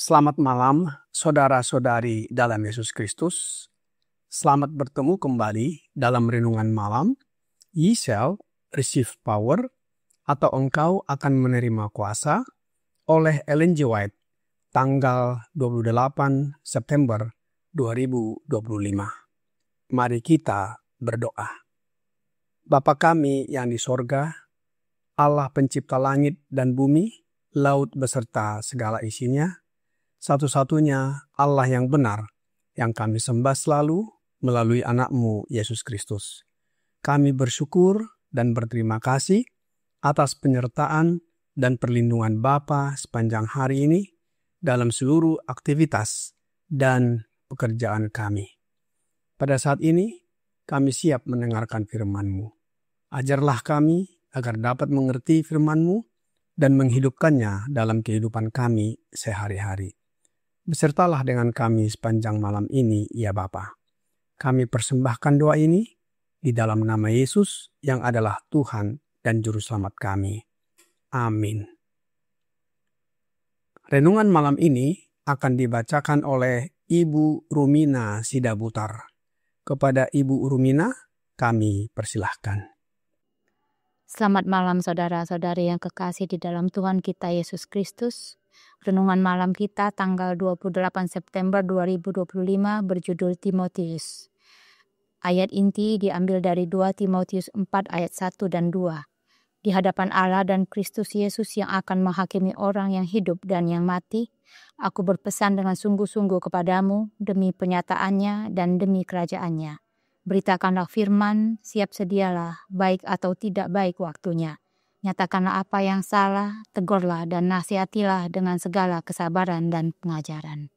Selamat malam, saudara-saudari dalam Yesus Kristus. Selamat bertemu kembali dalam renungan malam. Ye shall receive power, atau engkau akan menerima kuasa, oleh Ellen G. White, tanggal 28 September 2025. Mari kita berdoa. Bapa kami yang di sorga, Allah pencipta langit dan bumi, laut beserta segala isinya, satu-satunya Allah yang benar, yang kami sembah selalu melalui anak-Mu, Yesus Kristus. Kami bersyukur dan berterima kasih atas penyertaan dan perlindungan Bapa sepanjang hari ini dalam seluruh aktivitas dan pekerjaan kami. Pada saat ini, kami siap mendengarkan firman-Mu. Ajarlah kami agar dapat mengerti firman-Mu dan menghidupkannya dalam kehidupan kami sehari-hari. Besertalah dengan kami sepanjang malam ini, ya Bapa. Kami persembahkan doa ini di dalam nama Yesus yang adalah Tuhan dan Juru Selamat kami. Amin. Renungan malam ini akan dibacakan oleh Ibu Rumina Sidabutar. Kepada Ibu Rumina, kami persilahkan. Selamat malam saudara-saudari yang kekasih di dalam Tuhan kita Yesus Kristus. Renungan malam kita tanggal 28 September 2025 berjudul Timotius. Ayat inti diambil dari 2 Timotius 4 ayat 1 dan 2. Di hadapan Allah dan Kristus Yesus yang akan menghakimi orang yang hidup dan yang mati, aku berpesan dengan sungguh-sungguh kepadamu demi penyataannya dan demi kerajaannya. Beritakanlah firman, siap sedialah, baik atau tidak baik waktunya. Nyatakanlah apa yang salah, tegurlah dan nasihatilah dengan segala kesabaran dan pengajaran.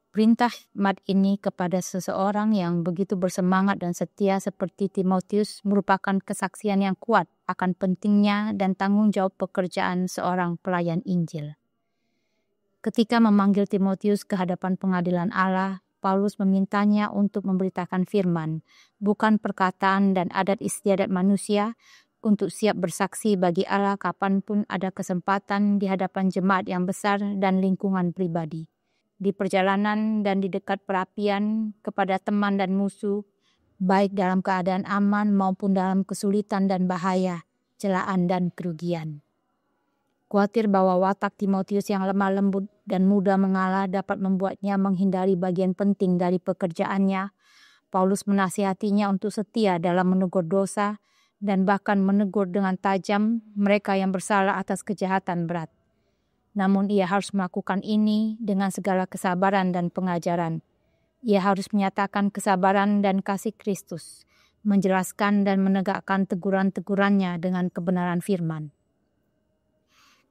Perintah mat ini kepada seseorang yang begitu bersemangat dan setia seperti Timotius merupakan kesaksian yang kuat akan pentingnya dan tanggung jawab pekerjaan seorang pelayan Injil. Ketika memanggil Timotius ke hadapan pengadilan Allah, Paulus memintanya untuk memberitakan firman, bukan perkataan dan adat istiadat manusia, untuk siap bersaksi bagi Allah kapanpun ada kesempatan di hadapan jemaat yang besar dan lingkungan pribadi. Di perjalanan dan di dekat perapian kepada teman dan musuh, baik dalam keadaan aman maupun dalam kesulitan dan bahaya, celaan dan kerugian. Khawatir bahwa watak Timotius yang lemah lembut dan mudah mengalah dapat membuatnya menghindari bagian penting dari pekerjaannya, Paulus menasihatinya untuk setia dalam menegur dosa, dan bahkan menegur dengan tajam mereka yang bersalah atas kejahatan berat. Namun ia harus melakukan ini dengan segala kesabaran dan pengajaran. Ia harus menyatakan kesabaran dan kasih Kristus, menjelaskan dan menegakkan teguran-tegurannya dengan kebenaran firman.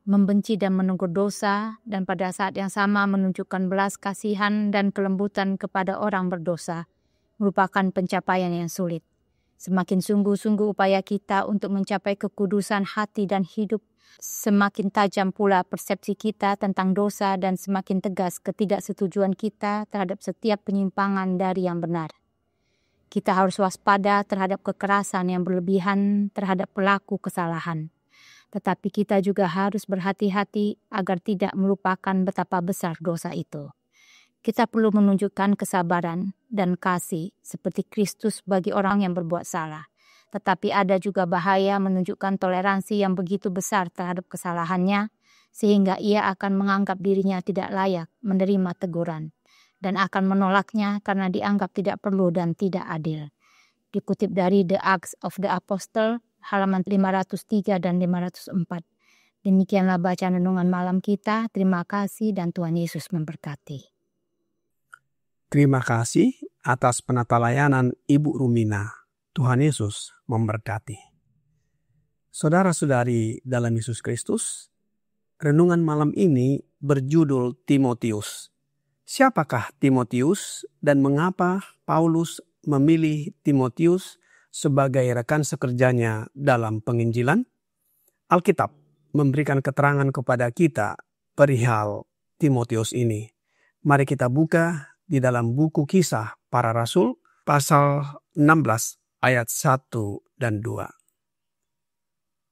Membenci dan menegur dosa, dan pada saat yang sama menunjukkan belas kasihan dan kelembutan kepada orang berdosa, merupakan pencapaian yang sulit. Semakin sungguh-sungguh upaya kita untuk mencapai kekudusan hati dan hidup, semakin tajam pula persepsi kita tentang dosa dan semakin tegas ketidaksetujuan kita terhadap setiap penyimpangan dari yang benar. Kita harus waspada terhadap kekerasan yang berlebihan terhadap pelaku kesalahan. Tetapi kita juga harus berhati-hati agar tidak melupakan betapa besar dosa itu. Kita perlu menunjukkan kesabaran dan kasih seperti Kristus bagi orang yang berbuat salah. Tetapi ada juga bahaya menunjukkan toleransi yang begitu besar terhadap kesalahannya, sehingga ia akan menganggap dirinya tidak layak menerima teguran, dan akan menolaknya karena dianggap tidak perlu dan tidak adil. Dikutip dari The Acts of the Apostle, halaman 503 dan 504. Demikianlah bacaan renungan malam kita. Terima kasih dan Tuhan Yesus memberkati. Terima kasih atas penata layanan Ibu Rumina. Tuhan Yesus memberkati. Saudara-saudari dalam Yesus Kristus, renungan malam ini berjudul Timotius. Siapakah Timotius dan mengapa Paulus memilih Timotius sebagai rekan sekerjanya dalam penginjilan? Alkitab memberikan keterangan kepada kita perihal Timotius ini. Mari kita buka di dalam buku Kisah Para Rasul pasal 16 ayat 1 dan 2.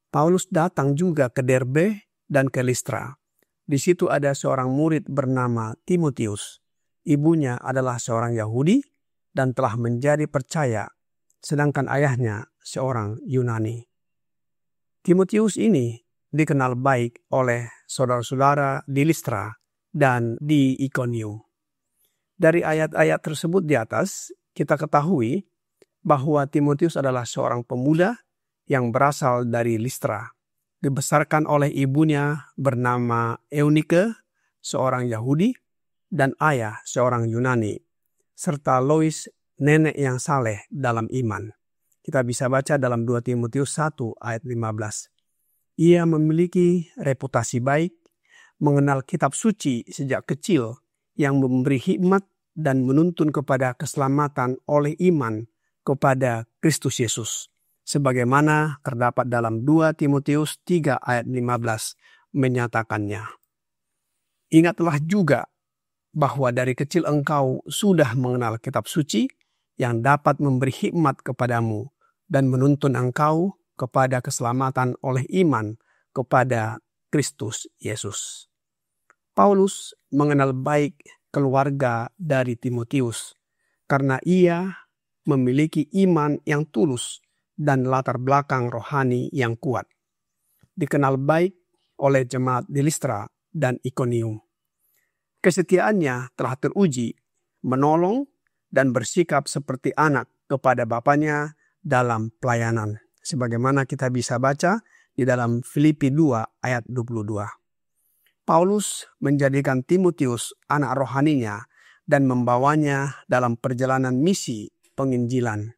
Paulus datang juga ke Derbe dan ke Listra. Di situ ada seorang murid bernama Timotius. Ibunya adalah seorang Yahudi dan telah menjadi percaya, sedangkan ayahnya seorang Yunani. Timotius ini dikenal baik oleh saudara-saudara di Listra dan di Ikonium. Dari ayat-ayat tersebut di atas, kita ketahui bahwa Timotius adalah seorang pemuda yang berasal dari Listra. Dibesarkan oleh ibunya bernama Eunike, seorang Yahudi, dan ayah seorang Yunani, serta Lois, nenek yang saleh dalam iman. Kita bisa baca dalam 2 Timotius 1 ayat 15. Ia memiliki reputasi baik, mengenal kitab suci sejak kecil yang memberi hikmat dan menuntun kepada keselamatan oleh iman kepada Kristus Yesus. Sebagaimana terdapat dalam 2 Timotius 3 ayat 15 menyatakannya. Ingatlah juga bahwa dari kecil engkau sudah mengenal kitab suci yang dapat memberi hikmat kepadamu dan menuntun engkau kepada keselamatan oleh iman kepada Kristus Yesus. Paulus mengenal baik keluarga dari Timotius karena ia memiliki iman yang tulus dan latar belakang rohani yang kuat. Dikenal baik oleh jemaat di Listra dan Ikonium. Kesetiaannya telah teruji, menolong dan bersikap seperti anak kepada bapaknya dalam pelayanan. Sebagaimana kita bisa baca di dalam Filipi 2 ayat 22. Paulus menjadikan Timotius anak rohaninya dan membawanya dalam perjalanan misi penginjilan.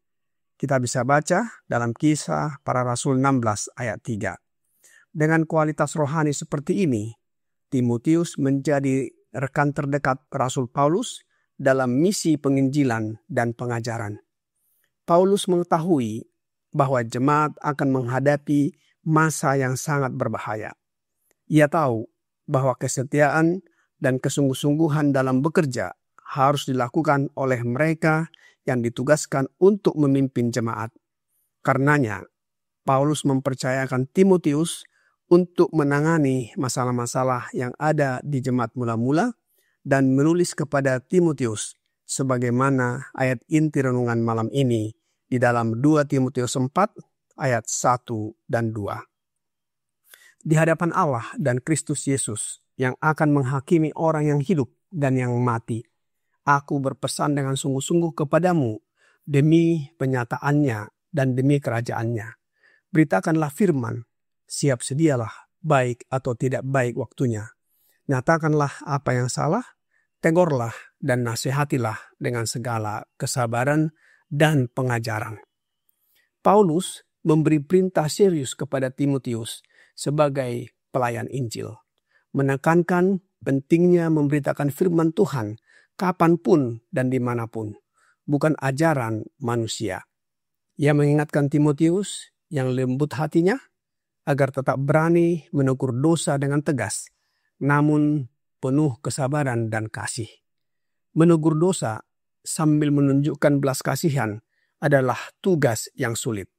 Kita bisa baca dalam Kisah Para Rasul 16 ayat 3. Dengan kualitas rohani seperti ini, Timotius menjadi rekan terdekat Rasul Paulus dalam misi penginjilan dan pengajaran. Paulus mengetahui bahwa jemaat akan menghadapi masa yang sangat berbahaya. Ia tahu bahwa kesetiaan dan kesungguh-sungguhan dalam bekerja harus dilakukan oleh mereka yang ditugaskan untuk memimpin jemaat. Karenanya, Paulus mempercayakan Timotius untuk menangani masalah-masalah yang ada di jemaat mula-mula dan menulis kepada Timotius sebagaimana ayat inti renungan malam ini di dalam 2 Timotius 4 ayat 1 dan 2. Di hadapan Allah dan Kristus Yesus yang akan menghakimi orang yang hidup dan yang mati, aku berpesan dengan sungguh-sungguh kepadamu demi penyataannya dan demi kerajaannya. Beritakanlah firman, siap sedialah baik atau tidak baik waktunya. Nyatakanlah apa yang salah, tegurlah dan nasihatilah dengan segala kesabaran dan pengajaran. Paulus memberi perintah serius kepada Timotius sebagai pelayan Injil, menekankan pentingnya memberitakan firman Tuhan kapanpun dan dimanapun, bukan ajaran manusia. Ia mengingatkan Timotius yang lembut hatinya agar tetap berani menegur dosa dengan tegas, namun penuh kesabaran dan kasih. Menegur dosa sambil menunjukkan belas kasihan adalah tugas yang sulit.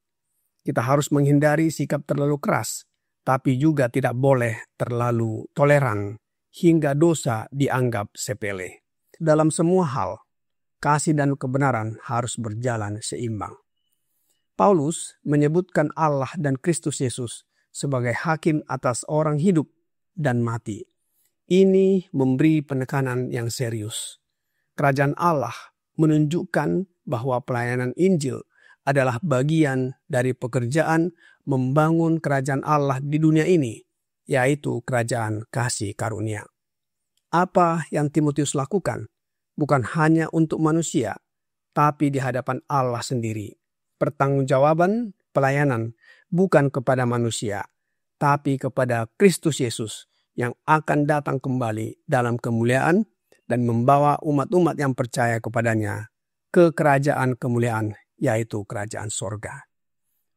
Kita harus menghindari sikap terlalu keras, tapi juga tidak boleh terlalu toleran hingga dosa dianggap sepele. Dalam semua hal, kasih dan kebenaran harus berjalan seimbang. Paulus menyebutkan Allah dan Kristus Yesus sebagai hakim atas orang hidup dan mati. Ini memberi penekanan yang serius. Kerajaan Allah menunjukkan bahwa pelayanan Injil adalah bagian dari pekerjaan membangun kerajaan Allah di dunia ini yaitu kerajaan kasih karunia. Apa yang Timotius lakukan bukan hanya untuk manusia, tapi di hadapan Allah sendiri. Pertanggungjawaban pelayanan bukan kepada manusia, tapi kepada Kristus Yesus yang akan datang kembali dalam kemuliaan dan membawa umat-umat yang percaya kepadanya ke kerajaan kemuliaan, yaitu kerajaan sorga.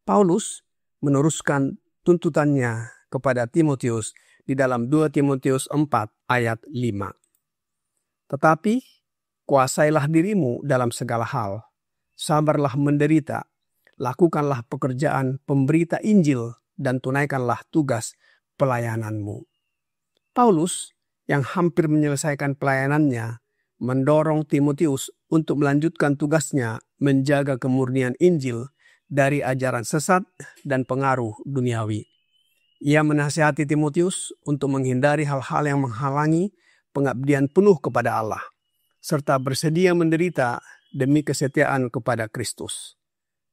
Paulus meneruskan tuntutannya kepada Timotius di dalam 2 Timotius 4 ayat 5. Tetapi kuasailah dirimu dalam segala hal, sabarlah menderita, lakukanlah pekerjaan pemberita Injil dan tunaikanlah tugas pelayananmu. Paulus yang hampir menyelesaikan pelayanannya mendorong Timotius untuk melanjutkan tugasnya menjaga kemurnian Injil dari ajaran sesat dan pengaruh duniawi. Ia menasihati Timotius untuk menghindari hal-hal yang menghalangi pengabdian penuh kepada Allah, serta bersedia menderita demi kesetiaan kepada Kristus.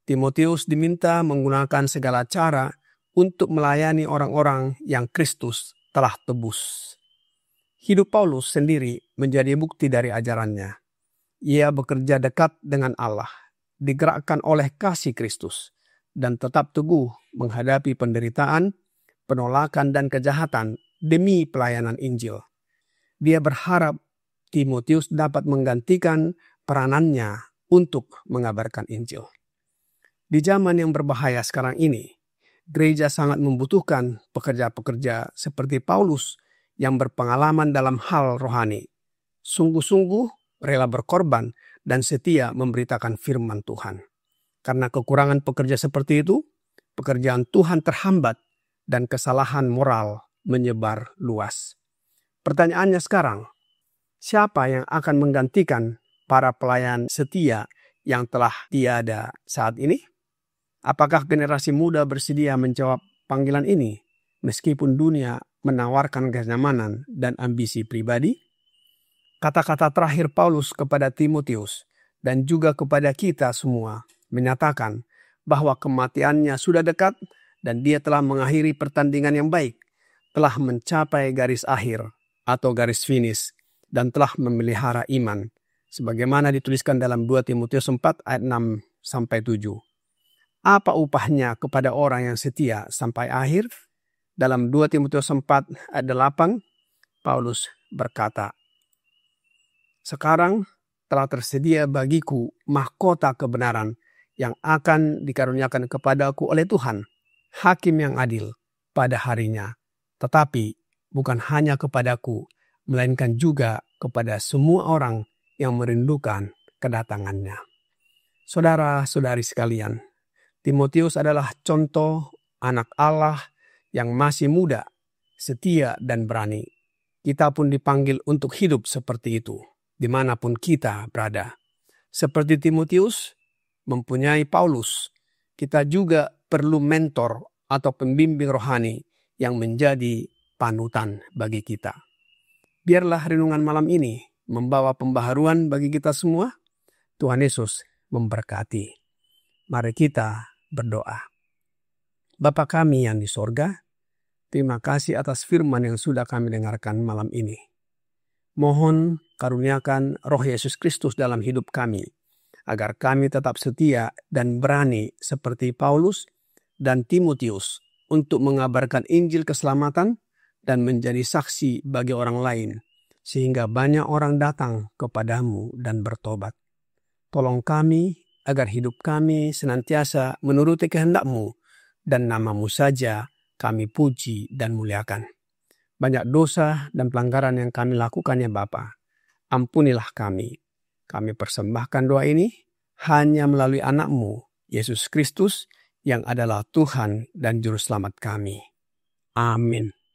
Timotius diminta menggunakan segala cara untuk melayani orang-orang yang Kristus telah tebus. Hidup Paulus sendiri menjadi bukti dari ajarannya. Ia bekerja dekat dengan Allah, digerakkan oleh kasih Kristus, dan tetap teguh menghadapi penderitaan, penolakan, dan kejahatan demi pelayanan Injil. Dia berharap Timotius dapat menggantikan peranannya untuk mengabarkan Injil. Di zaman yang berbahaya sekarang ini, gereja sangat membutuhkan pekerja-pekerja seperti Paulus yang berpengalaman dalam hal rohani, sungguh-sungguh rela berkorban dan setia memberitakan firman Tuhan. Karena kekurangan pekerja seperti itu, pekerjaan Tuhan terhambat dan kesalahan moral menyebar luas. Pertanyaannya sekarang, siapa yang akan menggantikan para pelayan setia yang telah tiada saat ini? Apakah generasi muda bersedia menjawab panggilan ini meskipun dunia menawarkan kenyamanan dan ambisi pribadi? Kata-kata terakhir Paulus kepada Timotius dan juga kepada kita semua menyatakan bahwa kematiannya sudah dekat dan dia telah mengakhiri pertandingan yang baik, telah mencapai garis akhir atau garis finish, dan telah memelihara iman, sebagaimana dituliskan dalam 2 Timotius 4 ayat 6-7. Apa upahnya kepada orang yang setia sampai akhir? Dalam 2 Timotius 4 ayat 8, Paulus berkata, "Sekarang telah tersedia bagiku mahkota kebenaran yang akan dikaruniakan kepadaku oleh Tuhan, Hakim yang adil pada harinya, tetapi bukan hanya kepadaku, melainkan juga kepada semua orang yang merindukan kedatangannya." Saudara-saudari sekalian, Timotius adalah contoh anak Allah yang masih muda, setia dan berani. Kita pun dipanggil untuk hidup seperti itu, dimanapun kita berada. Seperti Timotius mempunyai Paulus, kita juga perlu mentor atau pembimbing rohani yang menjadi panutan bagi kita. Biarlah renungan malam ini membawa pembaharuan bagi kita semua. Tuhan Yesus memberkati. Mari kita berdoa. Bapa kami yang di sorga, terima kasih atas firman yang sudah kami dengarkan malam ini. Mohon karuniakan Roh Yesus Kristus dalam hidup kami, agar kami tetap setia dan berani seperti Paulus dan Timotius untuk mengabarkan Injil keselamatan dan menjadi saksi bagi orang lain, sehingga banyak orang datang kepadamu dan bertobat. Tolong kami agar hidup kami senantiasa menuruti kehendak-Mu, dan nama-Mu saja kami puji dan muliakan. Banyak dosa dan pelanggaran yang kami lakukan ya Bapa. Ampunilah kami. Kami persembahkan doa ini hanya melalui anak-Mu, Yesus Kristus, yang adalah Tuhan dan Juru Selamat kami. Amin.